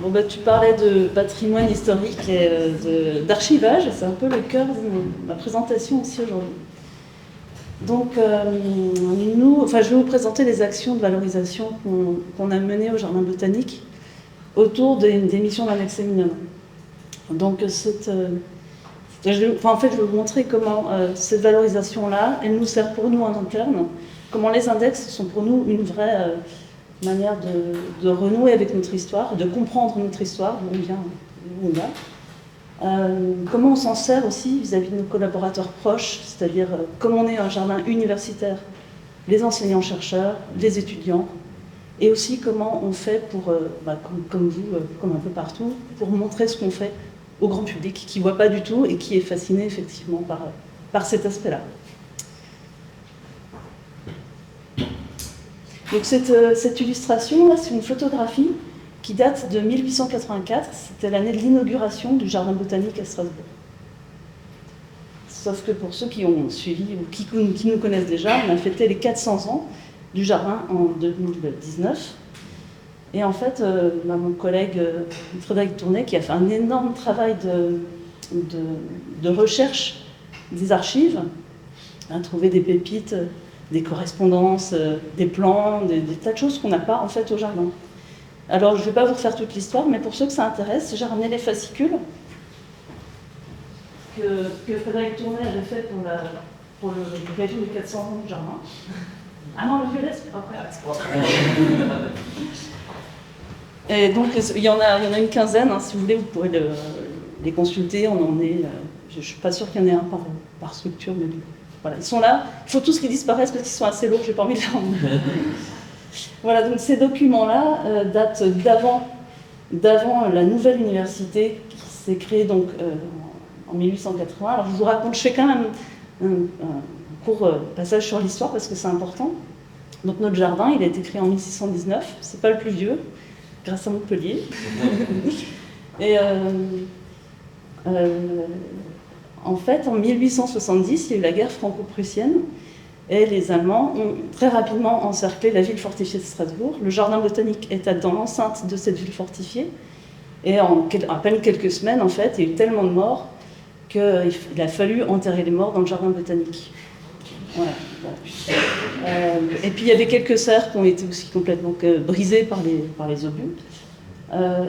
Bon, bah, tu parlais de patrimoine historique et d'archivage, c'est un peu le cœur de ma présentation aussi aujourd'hui. Donc, je vais vous présenter les actions de valorisation qu'on a menées au Jardin botanique autour des missions d'Annexé Mignonne. Donc, je vais vous montrer comment cette valorisation-là, elle nous sert pour nous en interne, comment les index sont pour nous une vraie manière de renouer avec notre histoire, de comprendre notre histoire, d'où on vient, d'où on va. Comment on s'en sert aussi vis-à-vis de nos collaborateurs proches, c'est-à-dire comme on est un jardin universitaire, les enseignants-chercheurs, les étudiants, et aussi comment on fait pour, comme vous, comme un peu partout, pour montrer ce qu'on fait au grand public qui ne voit pas du tout et qui est fasciné effectivement par cet aspect-là. Donc cette illustration, c'est une photographie qui date de 1884, c'était l'année de l'inauguration du Jardin botanique à Strasbourg. Sauf que pour ceux qui ont suivi ou qui nous connaissent déjà, on a fêté les 400 ans du jardin en 2019. Et en fait, mon collègue Frédéric Tournet, qui a fait un énorme travail de recherche des archives, a trouvé des pépites, des correspondances, des plans, des tas de choses qu'on n'a pas en fait au jardin. Alors je ne vais pas vous refaire toute l'histoire, mais pour ceux que ça intéresse, j'ai ramené les fascicules que Frédéric Tournet avait fait pour l'occasion du 400 ans du jardin. Ah non, le violet, c'est pas après. Et donc il y en a une quinzaine, hein, si vous voulez, vous pourrez les consulter. On en est, je ne suis pas sûre qu'il y en ait un par structure, mais voilà, ils sont là. Il faut tous qu'ils disparaissent parce qu'ils sont assez lourds, j'ai pas envie de les rendre. Voilà, donc ces documents-là datent d'avant la nouvelle université qui s'est créée donc, en 1880. Alors je vous raconte, je fais quand même un court passage sur l'histoire parce que c'est important. Donc notre jardin, il a été créé en 1619, c'est pas le plus vieux, grâce à Montpellier. Et en fait, en 1870, il y a eu la guerre franco-prussienne. Et les Allemands ont très rapidement encerclé la ville fortifiée de Strasbourg. Le jardin botanique était dans l'enceinte de cette ville fortifiée. Et en à peine quelques semaines, en fait, il y a eu tellement de morts qu'il a fallu enterrer les morts dans le jardin botanique. Voilà. Et puis il y avait quelques serres qui ont été aussi complètement brisées par les obus.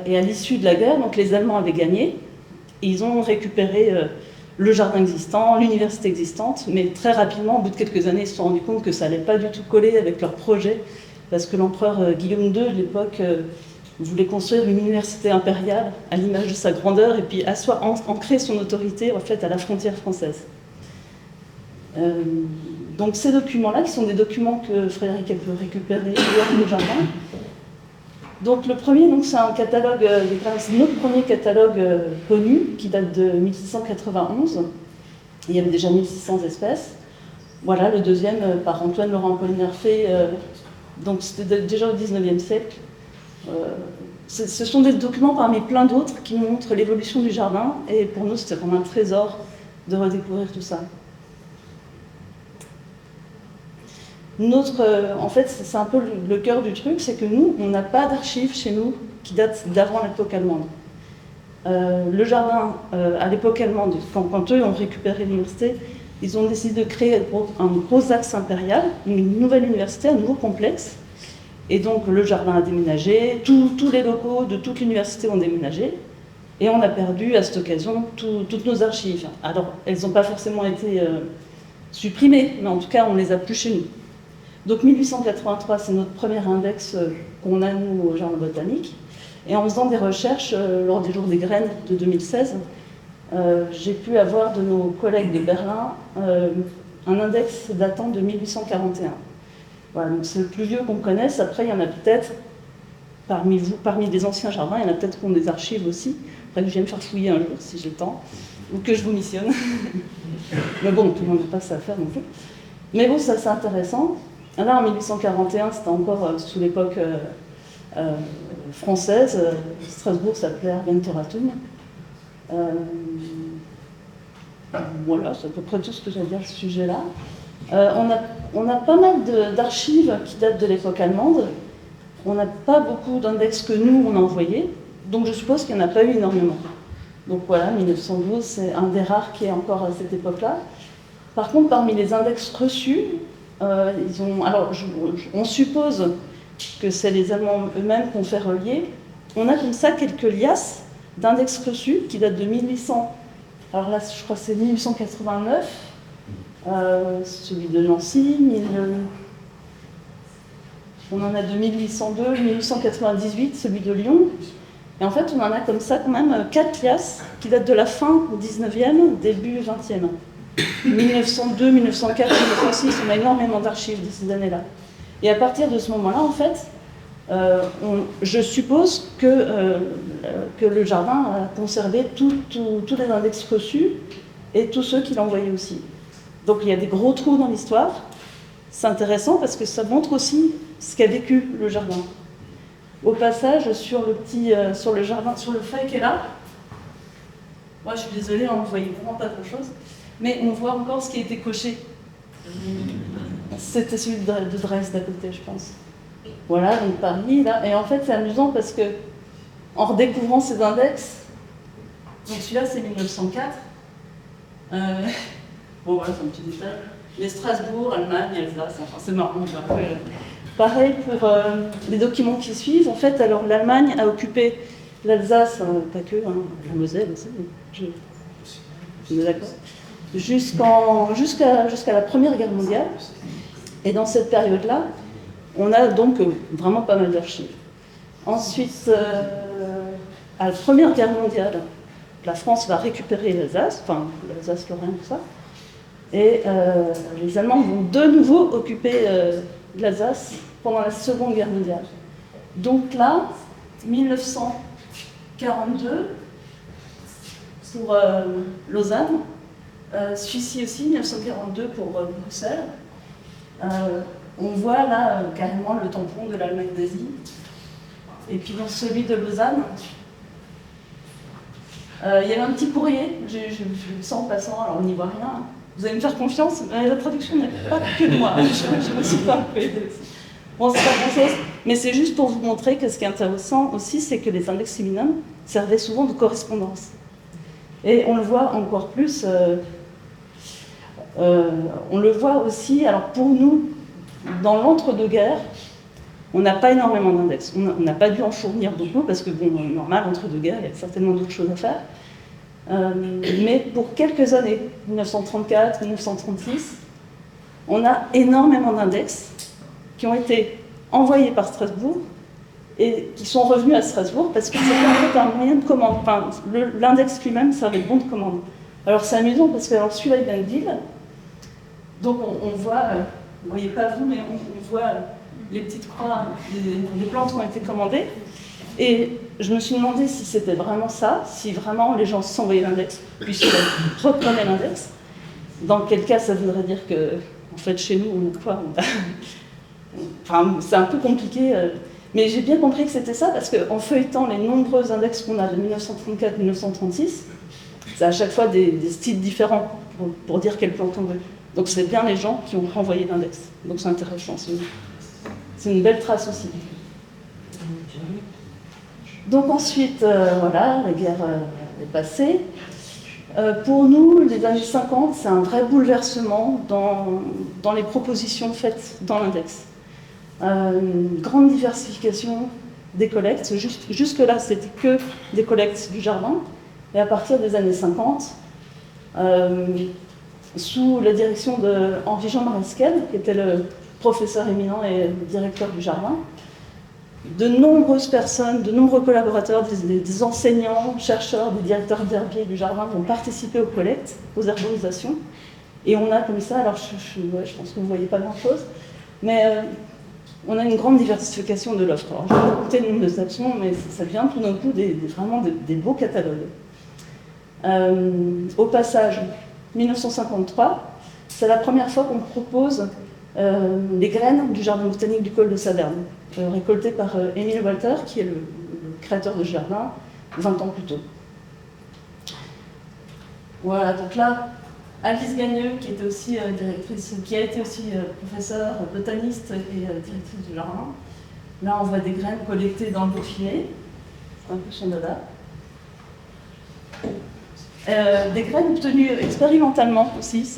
Et à l'issue de la guerre, donc, les Allemands avaient gagné. Et ils ont récupéré le jardin existant, l'université existante, mais très rapidement, au bout de quelques années, ils se sont rendus compte que ça n'allait pas du tout coller avec leur projet, parce que l'empereur Guillaume II, de l'époque, voulait construire une université impériale à l'image de sa grandeur, et puis ancrer son autorité en fait, à la frontière française. Donc ces documents-là, qui sont des documents que Frédéric peut récupérer dehors du jardin. Donc le premier, c'est un catalogue, c'est notre premier catalogue connu, qui date de 1691. Il y avait déjà 1600 espèces. Voilà, le deuxième par Antoine Laurent Apollinaire fait, donc c'était déjà au 19e siècle. Ce sont des documents parmi plein d'autres qui montrent l'évolution du jardin, et pour nous c'était vraiment un trésor de redécouvrir tout ça. En fait, c'est un peu le cœur du truc, c'est que nous, on n'a pas d'archives chez nous qui datent d'avant l'époque allemande. Le jardin, à l'époque allemande, quand eux ont récupéré l'université, ils ont décidé de créer un gros axe impérial, une nouvelle université, un nouveau complexe. Et donc le jardin a déménagé, tous les locaux de toute l'université ont déménagé, et on a perdu à cette occasion toutes nos archives. Alors, elles n'ont pas forcément été supprimées, mais en tout cas, on ne les a plus chez nous. Donc 1883, c'est notre premier index qu'on a, nous, au Jardin botanique. Et en faisant des recherches lors des Jours des Graines de 2016, j'ai pu avoir de nos collègues de Berlin un index datant de 1841. Voilà, donc c'est le plus vieux qu'on connaisse. Après, il y en a peut-être, parmi les anciens jardins, il y en a peut-être qui ont des archives aussi. Après, que je viens me faire fouiller un jour, si j'ai le temps, ou que je vous missionne. Mais bon, tout le monde n'a pas ça à faire non plus. Mais bon, ça c'est intéressant. Là, en 1841, c'était encore sous l'époque française. Strasbourg s'appelait Argentoratum. Voilà, c'est à peu près tout ce que j'ai à dire à ce sujet-là. On a pas mal d'archives qui datent de l'époque allemande. On n'a pas beaucoup d'index que nous, on a envoyés. donc je suppose qu'il n'y en a pas eu énormément. Donc voilà, 1912, c'est un des rares qui est encore à cette époque-là. Par contre, parmi les index reçus, on suppose que c'est les Allemands eux-mêmes qui ont fait relier. On a comme ça quelques liasses d'index reçus qui datent de 1800. Alors là, je crois que c'est 1889, celui de Nancy, on en a de 1802, 1898, celui de Lyon. Et en fait, on en a comme ça quand même 4 liasses qui datent de la fin du 19e, début 20e. 1902, 1904, 1906, on a énormément d'archives de ces années-là. Et à partir de ce moment-là, en fait, je suppose que le jardin a conservé tous les index reçus et tous ceux qu'il envoyait aussi. Donc il y a des gros trous dans l'histoire. C'est intéressant parce que ça montre aussi ce qu'a vécu le jardin. Au passage, sur le jardin, sur le feuille qui est là, moi je suis désolée, on ne voyait vraiment pas grand-chose, mais on voit encore ce qui a été coché. C'était celui de Dresde à côté, je pense. Voilà, donc Paris, là. Et en fait, c'est amusant parce que, en redécouvrant ces index, donc celui-là, c'est 1904. Bon, voilà, c'est un petit détail. Les Strasbourg, Allemagne, Alsace, enfin, c'est marrant. Pareil pour les documents qui suivent. En fait, alors, l'Allemagne a occupé l'Alsace, pas que, hein, la Moselle aussi, on est d'accord, jusqu'à la Première Guerre mondiale. Et dans cette période-là, on a donc vraiment pas mal d'archives. Ensuite, à la Première Guerre mondiale, la France va récupérer l'Alsace, enfin l'Alsace-Lorraine, tout ça. Et les Allemands vont de nouveau occuper l'Alsace pendant la Seconde Guerre mondiale. Donc là, 1942, pour Lausanne, celui-ci aussi, 1942 pour Bruxelles. On voit là carrément le tampon de l'Allemagne nazie. Et puis dans celui de Lausanne, il y avait un petit courrier, je le sens en passant, alors on n'y voit rien. Vous allez me faire confiance, mais la traduction n'est pas que de moi, je me suis pas un peu aidée aussi. Bon, c'est pas grand-chose, mais c'est juste pour vous montrer que ce qui est intéressant aussi, c'est que les index seminum servaient souvent de correspondance. Et on le voit encore plus, on le voit aussi, alors pour nous, dans l'entre-deux-guerres, on n'a pas énormément d'index. On n'a pas dû en fournir beaucoup, parce que, bon, normal, entre deux guerres, il y a certainement d'autres choses à faire. Mais pour quelques années, 1934, 1936, on a énormément d'index qui ont été envoyés par Strasbourg et qui sont revenus à Strasbourg parce que c'était en fait un moyen de commande. Enfin, l'index lui-même servait de bon de commande. Alors c'est amusant parce que celui-là, il vient de Lille. Donc on voit, vous ne voyez pas vous, mais on voit les petites croix, les plantes ont été commandées. Et je me suis demandé si c'était vraiment ça, si vraiment les gens s'envoyaient l'index, puis si ils reprenaient l'index. Dans quel cas ça voudrait dire que, en fait, chez nous, on a quoi Enfin, c'est un peu compliqué, mais j'ai bien compris que c'était ça, parce qu'en feuilletant les nombreux index qu'on a de 1934-1936, c'est à chaque fois des styles différents pour dire quelle plante on veut. Donc c'est bien les gens qui ont renvoyé l'index. Donc c'est intéressant, c'est une belle trace aussi. Donc ensuite, voilà, la guerre est passée. Pour nous, les années 50, c'est un vrai bouleversement dans les propositions faites dans l'index. Une grande diversification des collectes. Jusque-là, c'était que des collectes du jardin. Et à partir des années 50, sous la direction de Henri-Jean Maresquel, qui était le professeur éminent et le directeur du jardin, de nombreuses personnes, de nombreux collaborateurs, des enseignants, chercheurs, des directeurs d'herbiers du jardin vont participer aux collectes, aux herborisations. Et on a comme ça, alors je pense que vous ne voyez pas grand-chose, mais on a une grande diversification de l'offre. Alors je vais vous compter le nombre de sections, mais ça devient tout d'un coup vraiment des beaux catalogues. Au passage, 1953, c'est la première fois qu'on propose les graines du jardin botanique du col de Saverne, récoltées par Émile Walter, qui est le créateur de ce jardin, 20 ans plus tôt. Voilà, donc là, Alice Gagneux, qui était aussi directrice, qui a été aussi professeure, botaniste et directrice du jardin. Là, on voit des graines collectées dans le Dauphiné. un peu son dada. Des graines obtenues expérimentalement aussi.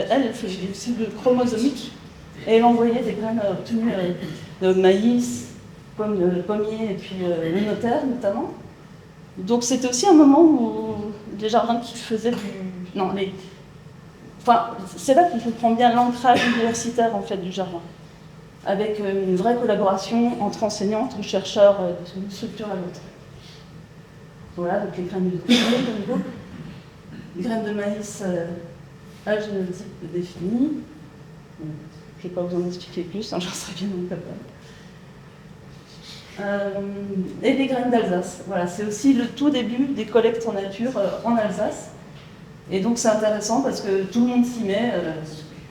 Elle faisait aussi de chromosomique. Et elle envoyait des graines obtenues de maïs, pommier et puis le notaire notamment. Donc c'était aussi un moment où les jardins qui faisaient du... Non, enfin, c'est là qu'on comprend bien l'ancrage universitaire en fait du jardin, avec une vraie collaboration entre enseignants, entre chercheurs d'une structure à l'autre. Voilà, donc les graines de pommier, les graines de maïs, âge génétique défini. Je ne vais pas vous en expliquer plus, hein, j'en serais bien incapable. Et les graines d'Alsace. Voilà, c'est aussi le tout début des collectes en nature en Alsace. Et donc c'est intéressant parce que tout le monde s'y met.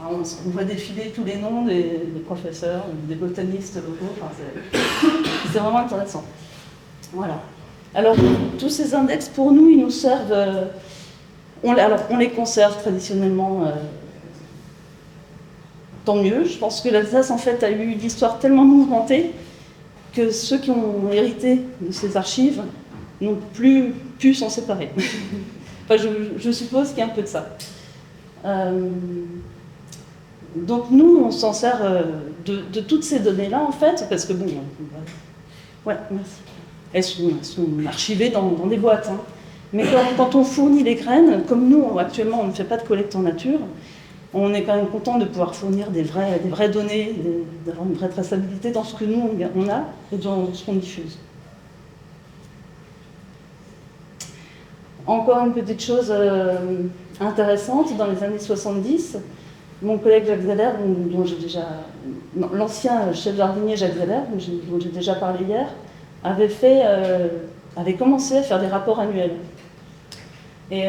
On voit défiler tous les noms des professeurs, des botanistes locaux. Enfin, c'est vraiment intéressant. Voilà. Alors, tous ces index, pour nous, ils nous servent... on les conserve traditionnellement... tant mieux. Je pense que l'Alsace, en fait, a eu une histoire tellement mouvementée que ceux qui ont hérité de ces archives n'ont plus pu s'en séparer. Enfin, je suppose qu'il y a un peu de ça. Donc nous, on s'en sert de toutes ces données-là, en fait, parce que bon... Ouais, merci. Elles sont archivées dans des boîtes. Hein. Mais quand on fournit les graines, comme nous, actuellement, on ne fait pas de collecte en nature, on est quand même content de pouvoir fournir des vraies données, d'avoir une vraie traçabilité dans ce que nous, on a et dans ce qu'on diffuse. Encore une petite chose intéressante, dans les années 70, mon collègue Jacques Zeller, l'ancien chef jardinier Jacques Zeller, dont j'ai déjà parlé hier, avait commencé à faire des rapports annuels. Et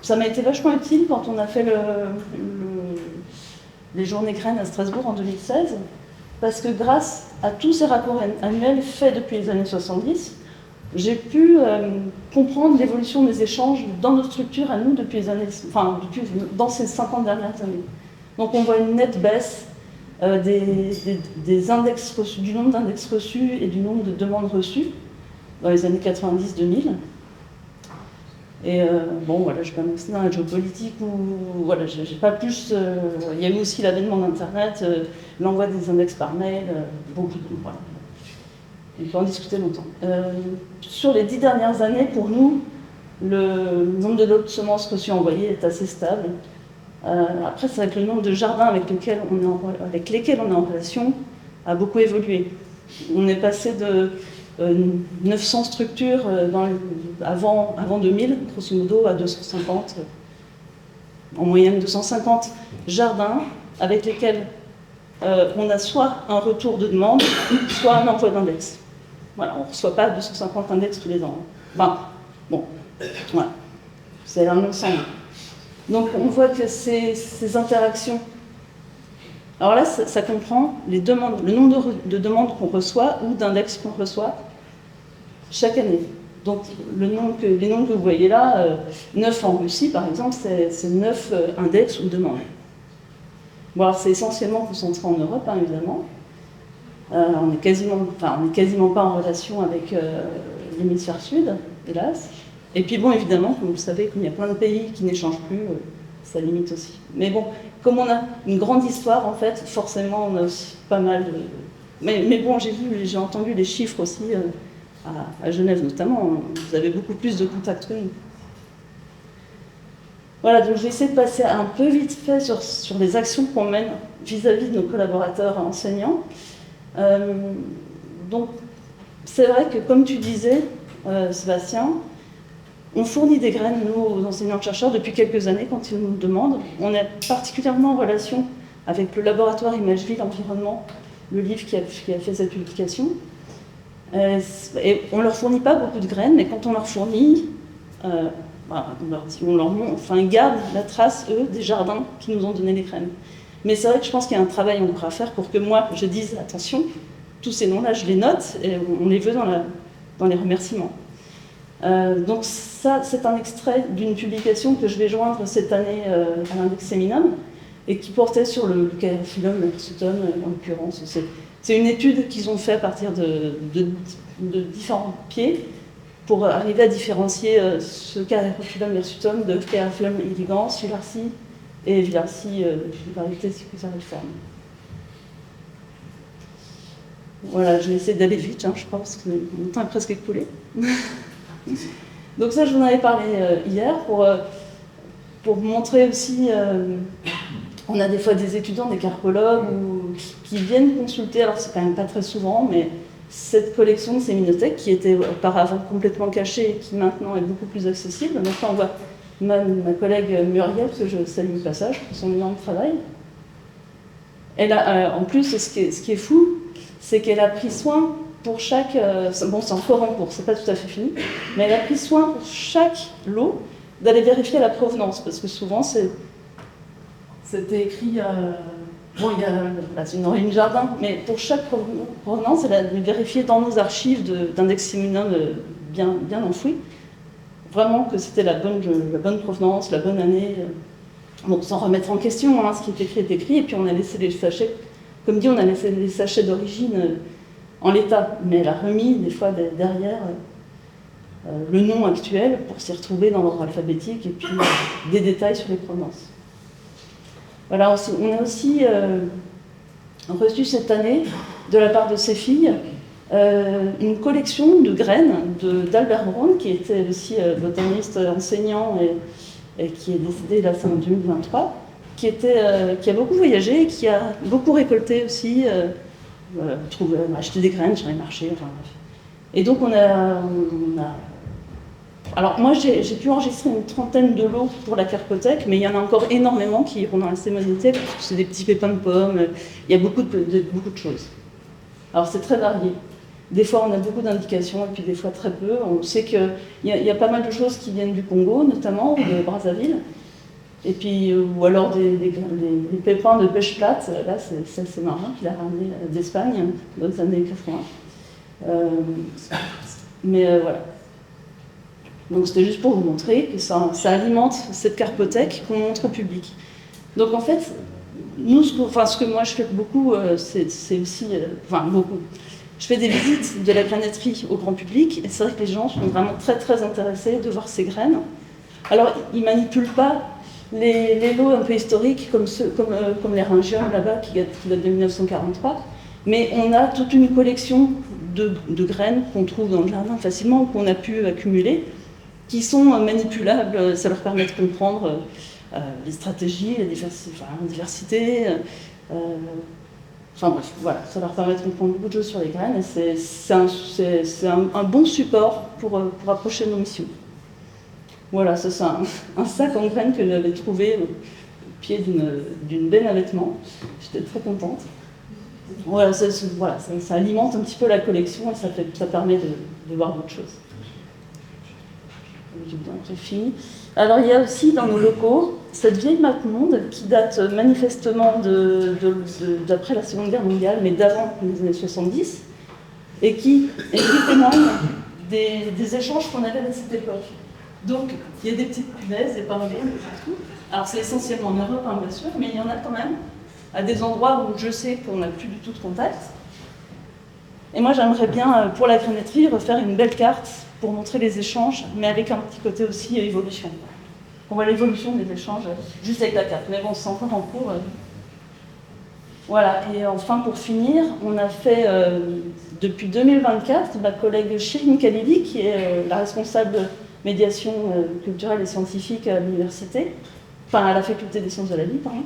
ça m'a été vachement utile quand on a fait les journées graines à Strasbourg en 2016, parce que grâce à tous ces rapports annuels faits depuis les années 70, j'ai pu comprendre l'évolution des échanges dans nos structures à nous dans ces 50 dernières années. Donc on voit une nette baisse des index reçus, du nombre d'index reçus et du nombre de demandes reçues dans les années 90-2000. Et bon, voilà, je ne vais pas me dans la géopolitique où, voilà, j'ai pas plus. Il y a eu aussi l'avènement d'Internet, l'envoi des index par mail, beaucoup de. Voilà. On peut en discuter longtemps. Sur les 10 dernières années, pour nous, le nombre de lots de semences reçues envoyées est assez stable. Après, c'est vrai que le nombre de jardins avec lesquels on est en relation a beaucoup évolué. On est passé de 900 structures avant 2000, grosso modo, à 250, en moyenne 250 jardins avec lesquels on a soit un retour de demande, soit un envoi d'index. Voilà, on ne reçoit pas 250 index tous les ans. Enfin, bon, voilà, c'est un ensemble. Donc on voit que ces interactions... Alors là, ça comprend les demandes, le nombre de demandes qu'on reçoit ou d'index qu'on reçoit chaque année. Donc les nombres que vous voyez là, 9 en Russie par exemple, c'est 9 index ou demandes. Bon, alors c'est essentiellement concentré en Europe, hein, évidemment. On n'est quasiment pas en relation avec l'hémisphère sud, hélas. Et puis bon, évidemment, comme vous savez, comme il y a plein de pays qui n'échangent plus, ça limite aussi. Mais bon, comme on a une grande histoire, en fait, forcément, on a aussi pas mal de... Mais bon, j'ai entendu les chiffres aussi, à Genève notamment. Vous avez beaucoup plus de contacts que nous. Voilà, donc je vais essayer de passer un peu vite fait sur les actions qu'on mène vis-à-vis de nos collaborateurs enseignants. Donc, c'est vrai que, comme tu disais, Sébastien, on fournit des graines, nous, aux enseignants-chercheurs, depuis quelques années, quand ils nous le demandent. On est particulièrement en relation avec le laboratoire Imageville Environnement, le livre qui a fait cette publication. Et on ne leur fournit pas beaucoup de graines, mais quand on leur fournit, ils gardent la trace, eux, des jardins qui nous ont donné les graines. Mais c'est vrai que je pense qu'il y a un travail qu'on devra faire pour que moi, je dise, attention, tous ces noms-là, je les note, et on les veut dans les remerciements. Donc ça, c'est un extrait d'une publication que je vais joindre cette année à l'Index Seminum, et qui portait sur le Caerphilum, le Hirsutum, en l'occurrence. C'est une étude qu'ils ont fait à partir de différents pieds pour arriver à différencier ce Caryophyllum hirsutum de Caryophyllum elegans, Villarci et Villarci variété Cicusareiforme. Voilà, je vais essayer d'aller vite, hein, je crois, parce que mon temps est presque écoulé. Donc ça, je vous en avais parlé hier pour vous montrer aussi, on a des fois des étudiants, des carpologues qui viennent consulter, alors c'est quand même pas très souvent, mais cette collection de séminothèques qui était auparavant complètement cachée et qui maintenant est beaucoup plus accessible. Maintenant, on voit ma collègue Muriel, que je salue au passage pour son énorme travail. Elle a, en plus, ce qui est fou, c'est qu'elle a pris soin pour chaque... bon, c'est encore en cours, c'est pas tout à fait fini, mais elle a pris soin pour chaque lot d'aller vérifier la provenance, parce que souvent, c'était écrit... bon, il y a là, c'est une origine jardin, mais pour chaque provenance, elle a vérifié dans nos archives d'index séminum bien enfouis, vraiment que c'était la bonne provenance, la bonne année. Bon, sans remettre en question, hein, ce qui est écrit est écrit, et puis on a laissé les sachets, comme dit, on a laissé les sachets d'origine en l'état, mais elle a remis des fois derrière le nom actuel pour s'y retrouver dans l'ordre alphabétique, et puis des détails sur les provenances. Voilà, on a aussi reçu cette année, de la part de ses filles, une collection de graines d'Albert Braun, qui était aussi botaniste enseignant et qui est décédé là, en 2023, qui a beaucoup voyagé et qui a beaucoup récolté aussi, acheté des graines sur les marchés, enfin bref. Et donc alors moi j'ai pu enregistrer une trentaine de lots pour la carpothèque, mais il y en a encore énormément qui iront dans la sémonité, parce que c'est des petits pépins de pommes, il y a beaucoup de choses. Alors c'est très varié. Des fois on a beaucoup d'indications et puis des fois très peu. On sait qu'il y a pas mal de choses qui viennent du Congo notamment, ou de Brazzaville, et puis, ou alors des pépins de pêche plate. Là c'est marrant qu'il a ramené d'Espagne dans les années 80. Voilà. Donc c'était juste pour vous montrer que ça alimente cette carpothèque qu'on montre au public. Donc en fait, nous, ce que moi je fais beaucoup, c'est aussi, beaucoup. Je fais des visites de la granaiterie au grand public, et c'est vrai que les gens sont vraiment très très intéressés de voir ces graines. Alors ils ne manipulent pas les lots un peu historiques comme les Rhingium là-bas qui datent de 1943, mais on a toute une collection de graines qu'on trouve dans le jardin facilement, qu'on a pu accumuler, qui sont manipulables. Ça leur permet de comprendre les stratégies, la diversité. Enfin bref, voilà, ça leur permet de comprendre beaucoup de choses sur les graines, et c'est un bon support pour approcher nos missions. Voilà, ça c'est un sac en graines que j'avais trouvé au pied d'une benne à vêtements. J'étais très contente. Voilà, ça alimente un petit peu la collection et ça permet de voir d'autres choses. J'ai bientôt fini. Alors il y a aussi dans nos locaux cette vieille map monde qui date manifestement d'après la Seconde Guerre mondiale, mais d'avant les années 70, et qui témoigne des échanges qu'on avait à cette époque. Donc il y a des petites punaises, des pingouins partout. Alors c'est essentiellement en Europe, hein, bien sûr, mais il y en a quand même à des endroits où je sais qu'on n'a plus du tout de contact. Et moi j'aimerais bien, pour la granaiterie, refaire une belle carte pour montrer les échanges, mais avec un petit côté aussi évolution. On voit l'évolution des échanges juste avec la carte, mais bon, c'est encore en cours. Voilà, et enfin pour finir, on a fait depuis 2024, ma collègue Shirin Khalili, qui est la responsable médiation culturelle et scientifique à l'université, enfin à la faculté des sciences de la vie, pardon,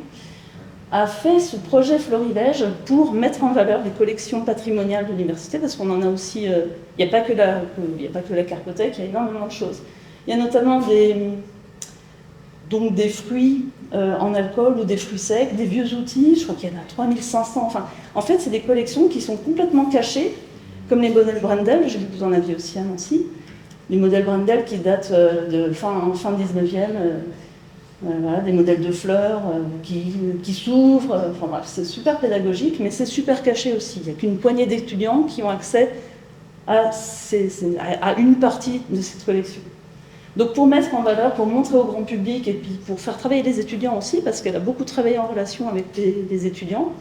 a fait ce projet Florilège pour mettre en valeur les collections patrimoniales de l'université, parce qu'on en a aussi, il n'y a pas que la carpothèque, il y a énormément de choses. Il y a notamment des fruits en alcool ou des fruits secs, des vieux outils, je crois qu'il y en a 3500, enfin, en fait c'est des collections qui sont complètement cachées, comme les modèles Brendel, j'ai vu que vous en aviez aussi à Nancy, les modèles Brendel qui datent de fin 19e, voilà, des modèles de fleurs qui s'ouvrent, enfin bref, c'est super pédagogique, mais c'est super caché aussi. Il n'y a qu'une poignée d'étudiants qui ont accès à une partie de cette collection. Donc pour mettre en valeur, pour montrer au grand public, et puis pour faire travailler les étudiants aussi, parce qu'elle a beaucoup travaillé en relation avec les étudiants,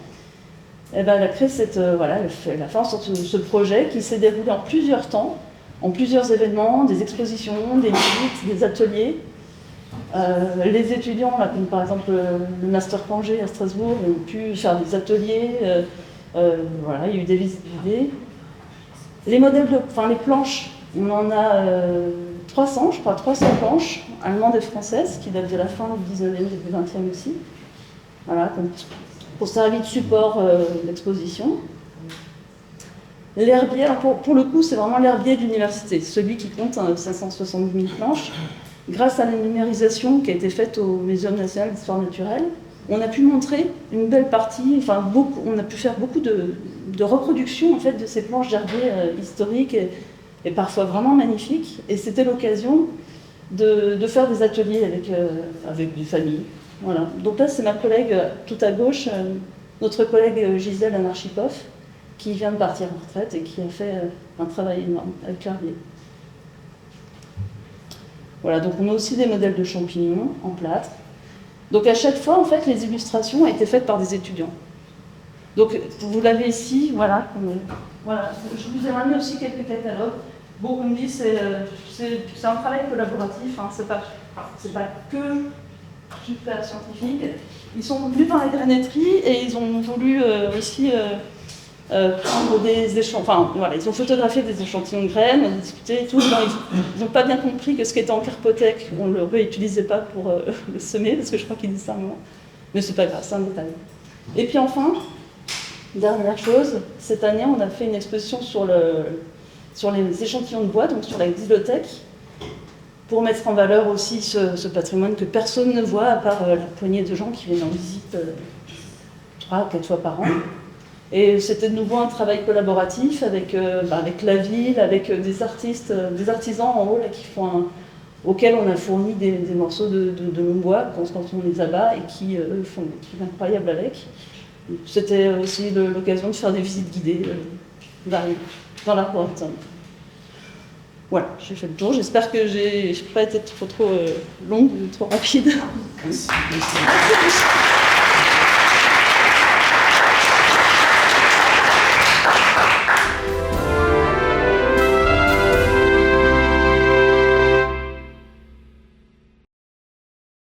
elle a créé elle a fait en sorte ce projet qui s'est déroulé en plusieurs temps, en plusieurs événements, des expositions, des visites, des ateliers. Les étudiants, là, comme par exemple le Master Plongée à Strasbourg, ont pu faire des ateliers. Il y a eu des visites guidées. Les modèles, les planches, on en a 300, je crois, 300 planches allemandes et françaises qui datent de la fin du 19e, début 20e aussi. Voilà, pour servir de support d'exposition. L'herbier, pour le coup, c'est vraiment l'herbier de l'université, celui qui compte 570 000 planches. Grâce à la numérisation qui a été faite au Muséum national d'histoire naturelle, on a pu montrer une belle partie, on a pu faire beaucoup de reproductions en fait, de ces planches d'herbier historiques et parfois vraiment magnifiques. Et c'était l'occasion de faire des ateliers avec des familles. Voilà. Donc là, c'est ma collègue tout à gauche, notre collègue Gisèle Anarchipov, qui vient de partir en retraite et qui a fait un travail énorme avec l'herbier. Voilà, donc on a aussi des modèles de champignons en plâtre. Donc à chaque fois, en fait, les illustrations ont été faites par des étudiants. Donc vous l'avez ici, voilà. Voilà. Je vous ai ramené aussi quelques catalogues. Burundi, c'est un travail collaboratif, hein. C'est pas que super scientifique. Ils sont venus dans la graniterie et ils ont voulu aussi prendre des échantillons. Ils ont photographié des échantillons de graines, on a discuté et tout. Ils n'ont pas bien compris que ce qui était en carpothèque, on ne le réutilisait pas pour le semer, parce que je crois qu'ils disent ça à un moment. Mais c'est pas grave, c'est un détail. Et puis enfin, dernière chose, cette année, on a fait une exposition sur les échantillons de bois, donc sur la xylothèque, pour mettre en valeur aussi ce patrimoine que personne ne voit, à part la poignée de gens qui viennent en visite 3 ou 4 fois par an. Et c'était de nouveau un travail collaboratif avec la ville, avec des artistes, des artisans en haut là, auxquels on a fourni des morceaux de long bois quand on les abat et qui font des trucs incroyables avec. C'était aussi l'occasion de faire des visites guidées dans l'arboretum. Voilà, j'ai fait le tour. J'espère que j'ai pas été trop longue ou trop rapide. Merci.